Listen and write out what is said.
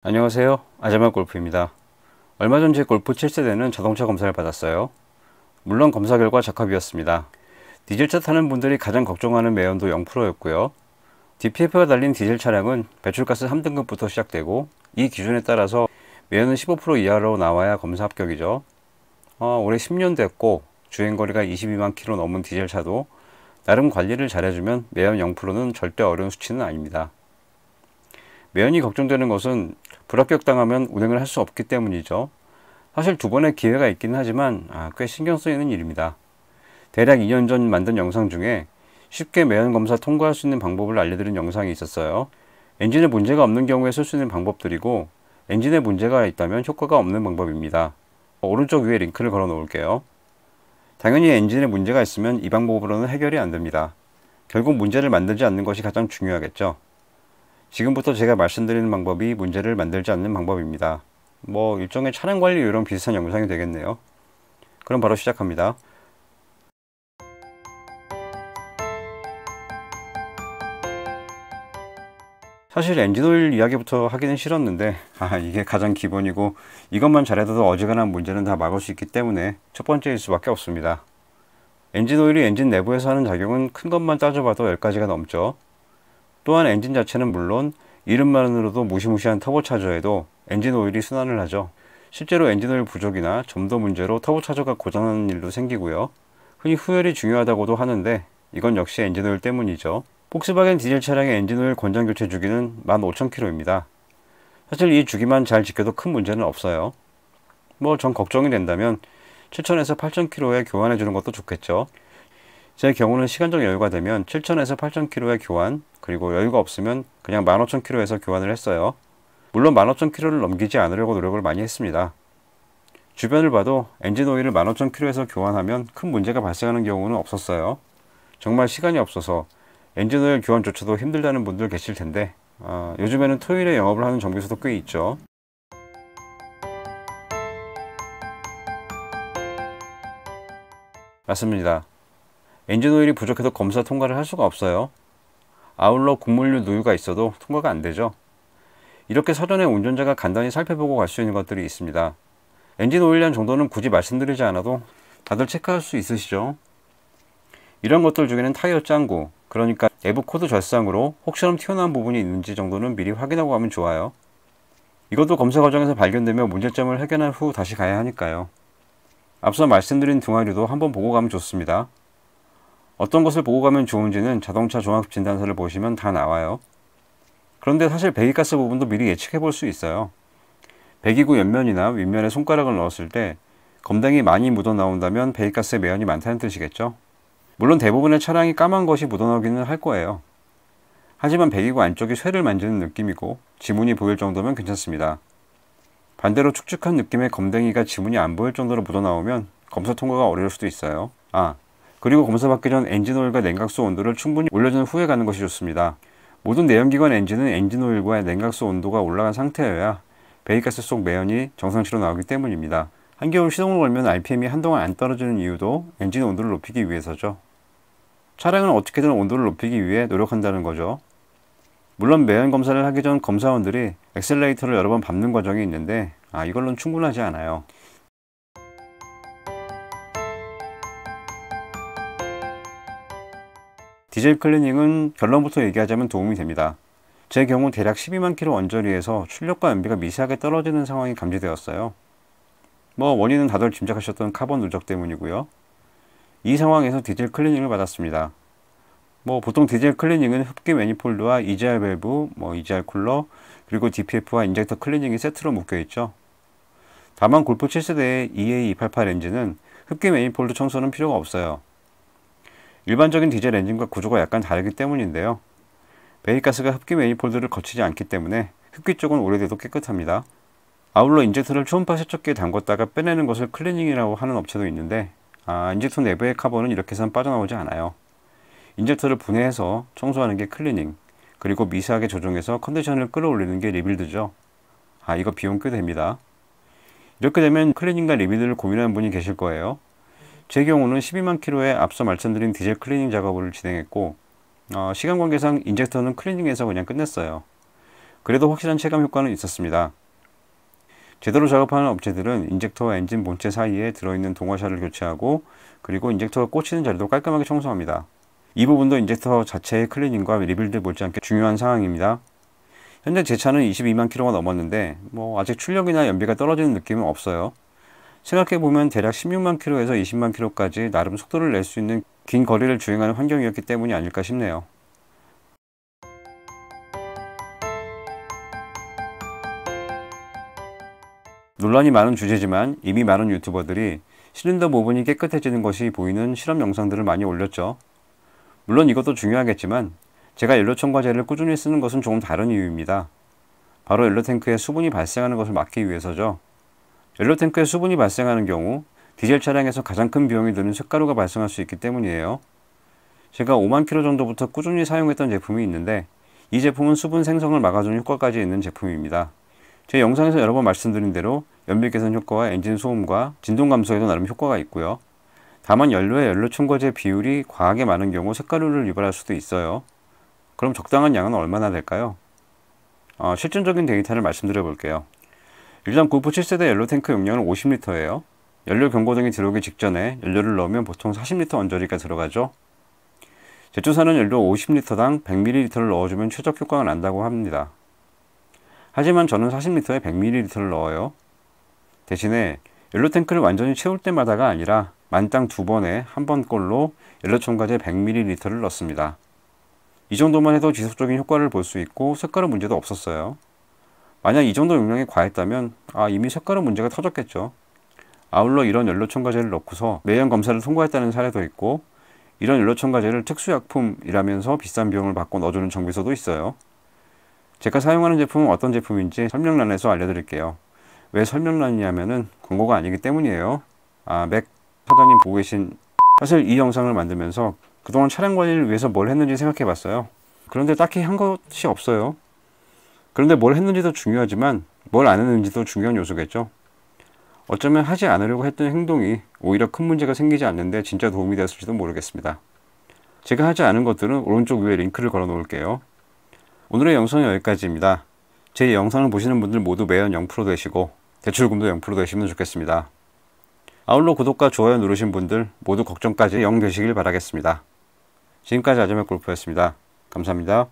안녕하세요. 아자마 골프입니다. 얼마 전 제 골프 7세대는 자동차 검사를 받았어요. 물론 검사 결과 적합이었습니다. 디젤차 타는 분들이 가장 걱정하는 매연도 0%였고요. DPF가 달린 디젤 차량은 배출가스 3등급부터 시작되고 이 기준에 따라서 매연은 15% 이하로 나와야 검사 합격이죠. 올해 10년 됐고 주행거리가 22만 km 넘은 디젤차도 나름 관리를 잘해주면 매연 0%는 절대 어려운 수치는 아닙니다. 매연이 걱정되는 것은 불합격당하면 운행을 할 수 없기 때문이죠. 사실 두 번의 기회가 있긴 하지만 꽤 신경 쓰이는 일입니다. 대략 2년 전 만든 영상 중에 쉽게 매연 검사 통과할 수 있는 방법을 알려드린 영상이 있었어요. 엔진에 문제가 없는 경우에 쓸 수 있는 방법들이고 엔진에 문제가 있다면 효과가 없는 방법입니다. 오른쪽 위에 링크를 걸어 놓을게요. 당연히 엔진에 문제가 있으면 이 방법으로는 해결이 안 됩니다. 결국 문제를 만들지 않는 것이 가장 중요하겠죠. 지금부터 제가 말씀드리는 방법이 문제를 만들지 않는 방법입니다. 일종의 차량 관리 요령 비슷한 영상이 되겠네요. 그럼 바로 시작합니다. 사실 엔진오일 이야기부터 하기는 싫었는데 이게 가장 기본이고 이것만 잘해도 어지간한 문제는 다 막을 수 있기 때문에 첫 번째일 수밖에 없습니다. 엔진오일이 엔진 내부에서 하는 작용은 큰 것만 따져봐도 10가지가 넘죠. 또한 엔진 자체는 물론 이름만으로도 무시무시한 터보차저에도 엔진 오일이 순환을 하죠. 실제로 엔진 오일 부족이나 점도 문제로 터보차저가 고장나는 일도 생기고요. 흔히 후열이 중요하다고도 하는데 이건 역시 엔진 오일 때문이죠. 폭스바겐 디젤 차량의 엔진 오일 권장 교체 주기는 15,000km입니다. 사실 이 주기만 잘 지켜도 큰 문제는 없어요. 전 걱정이 된다면 7,000에서 8,000km에 교환해 주는 것도 좋겠죠. 제 경우는 시간적 여유가 되면 7,000에서 8,000km의 교환, 그리고 여유가 없으면 그냥 15,000km에서 교환을 했어요. 물론 15,000km를 넘기지 않으려고 노력을 많이 했습니다. 주변을 봐도 엔진 오일을 15,000km에서 교환하면 큰 문제가 발생하는 경우는 없었어요. 정말 시간이 없어서 엔진 오일 교환조차도 힘들다는 분들 계실 텐데 요즘에는 토요일에 영업을 하는 정비소도 꽤 있죠. 맞습니다. 엔진 오일이 부족해도 검사 통과를 할 수가 없어요. 아울러 곡물류 누유가 있어도 통과가 안 되죠. 이렇게 사전에 운전자가 간단히 살펴보고 갈 수 있는 것들이 있습니다. 엔진 오일량 정도는 굳이 말씀드리지 않아도 다들 체크할 수 있으시죠? 이런 것들 중에는 타이어 짱구, 그러니까 내부 코드 절상으로 혹시나 튀어나온 부분이 있는지 정도는 미리 확인하고 가면 좋아요. 이것도 검사 과정에서 발견되며 문제점을 해결한 후 다시 가야 하니까요. 앞서 말씀드린 둥아리도 한번 보고 가면 좋습니다. 어떤 것을 보고 가면 좋은지는 자동차 종합진단서를 보시면 다 나와요. 그런데 사실 배기가스 부분도 미리 예측해 볼 수 있어요. 배기구 옆면이나 윗면에 손가락을 넣었을 때 검댕이 많이 묻어 나온다면 배기가스에 매연이 많다는 뜻이겠죠. 물론 대부분의 차량이 까만 것이 묻어 나오기는 할 거예요. 하지만 배기구 안쪽이 쇠를 만지는 느낌이고 지문이 보일 정도면 괜찮습니다. 반대로 축축한 느낌의 검댕이가 지문이 안 보일 정도로 묻어 나오면 검사 통과가 어려울 수도 있어요. 그리고 검사 받기 전 엔진오일과 냉각수 온도를 충분히 올려준 후에 가는 것이 좋습니다. 모든 내연기관 엔진은 엔진오일과 냉각수 온도가 올라간 상태여야 배기가스 속 매연이 정상치로 나오기 때문입니다. 한겨울 시동을 걸면 RPM이 한동안 안 떨어지는 이유도 엔진 온도를 높이기 위해서죠. 차량은 어떻게든 온도를 높이기 위해 노력한다는 거죠. 물론 매연 검사를 하기 전 검사원들이 엑셀레이터를 여러 번 밟는 과정이 있는데 이걸로는 충분하지 않아요. 디젤 클리닝은 결론부터 얘기하자면 도움이 됩니다. 제 경우 대략 12만 km 언저리에서 출력과 연비가 미세하게 떨어지는 상황이 감지되었어요. 원인은 다들 짐작하셨던 카본 누적 때문이고요. 이 상황에서 디젤 클리닝을 받았습니다. 보통 디젤 클리닝은 흡기 매니폴드와 EGR 밸브, EGR 쿨러, 그리고 DPF와 인젝터 클리닝이 세트로 묶여있죠. 다만 골프 7세대의 EA288 엔진은 흡기 매니폴드 청소는 필요가 없어요. 일반적인 디젤 엔진과 구조가 약간 다르기 때문인데요. 배기가스가 흡기 매니폴드를 거치지 않기 때문에 흡기 쪽은 오래돼도 깨끗합니다. 아울러 인젝터를 초음파 세척기에 담궜다가 빼내는 것을 클리닝이라고 하는 업체도 있는데 인젝터 내부의 카본은 이렇게 해서는 빠져나오지 않아요. 인젝터를 분해해서 청소하는 게 클리닝, 그리고 미세하게 조정해서 컨디션을 끌어올리는 게 리빌드죠. 이거 비용 꽤 됩니다. 이렇게 되면 클리닝과 리빌드를 고민하는 분이 계실 거예요. 제 경우는 12만 km에 앞서 말씀드린 디젤 클리닝 작업을 진행했고 시간 관계상 인젝터는 클리닝에서 그냥 끝냈어요. 그래도 확실한 체감 효과는 있었습니다. 제대로 작업하는 업체들은 인젝터와 엔진 본체 사이에 들어있는 동화샤를 교체하고 그리고 인젝터가 꽂히는 자리도 깔끔하게 청소합니다. 이 부분도 인젝터 자체의 클리닝과 리빌드 못지않게 중요한 상황입니다. 현재 제 차는 22만 킬로가 넘었는데 아직 출력이나 연비가 떨어지는 느낌은 없어요. 생각해보면 대략 16만 킬로에서 20만 킬로까지 나름 속도를 낼 수 있는 긴 거리를 주행하는 환경이었기 때문이 아닐까 싶네요. 논란이 많은 주제지만 이미 많은 유튜버들이 실린더 부분이 깨끗해지는 것이 보이는 실험 영상들을 많이 올렸죠. 물론 이것도 중요하겠지만 제가 연료 첨가제를 꾸준히 쓰는 것은 조금 다른 이유입니다. 바로 연료 탱크에 수분이 발생하는 것을 막기 위해서죠. 연료 탱크에 수분이 발생하는 경우 디젤 차량에서 가장 큰 비용이 드는 쇳가루가 발생할 수 있기 때문이에요. 제가 5만 킬로 정도부터 꾸준히 사용했던 제품이 있는데 이 제품은 수분 생성을 막아주는 효과까지 있는 제품입니다. 제 영상에서 여러 번 말씀드린 대로 연비 개선 효과와 엔진 소음과 진동 감소에도 나름 효과가 있고요. 다만 연료에 연료 첨가제 비율이 과하게 많은 경우 쇳가루를 유발할 수도 있어요. 그럼 적당한 양은 얼마나 될까요? 실증적인 데이터를 말씀드려 볼게요. 일단 골프 7세대 연료 탱크 용량은 50리터예요. 연료 경고등이 들어오기 직전에 연료를 넣으면 보통 40리터 언저리가 들어가죠. 제조사는 연료 50리터당 100ml를 넣어주면 최적 효과가 난다고 합니다. 하지만 저는 40리터에 100ml를 넣어요. 대신에 연료 탱크를 완전히 채울 때마다가 아니라 만땅 2번에 한 번꼴로 연료 첨가제 100ml를 넣습니다. 이 정도만 해도 지속적인 효과를 볼 수 있고 쇳가루 문제도 없었어요. 만약 이 정도 용량이 과했다면 이미 쇳가루 문제가 터졌겠죠. 아울러 이런 연료 첨가제를 넣고서 매연 검사를 통과했다는 사례도 있고 이런 연료 첨가제를 특수약품이라면서 비싼 비용을 받고 넣어주는 정비소도 있어요. 제가 사용하는 제품은 어떤 제품인지 설명란에서 알려드릴게요. 왜 설명란이냐면은 광고가 아니기 때문이에요. 맥 사장님 보고 계신 사실 이 영상을 만들면서 그동안 차량 관리를 위해서 뭘 했는지 생각해 봤어요. 그런데 딱히 한 것이 없어요. 그런데 뭘 했는지도 중요하지만 뭘 안 했는지도 중요한 요소겠죠. 어쩌면 하지 않으려고 했던 행동이 오히려 큰 문제가 생기지 않는데 진짜 도움이 됐을지도 모르겠습니다. 제가 하지 않은 것들은 오른쪽 위에 링크를 걸어 놓을게요. 오늘의 영상은 여기까지입니다. 제 영상을 보시는 분들 모두 매연 0% 되시고 대출금도 0% 되시면 좋겠습니다. 아울러 구독과 좋아요 누르신 분들 모두 걱정까지 0 되시길 바라겠습니다. 지금까지 아재맥 골프였습니다. 감사합니다.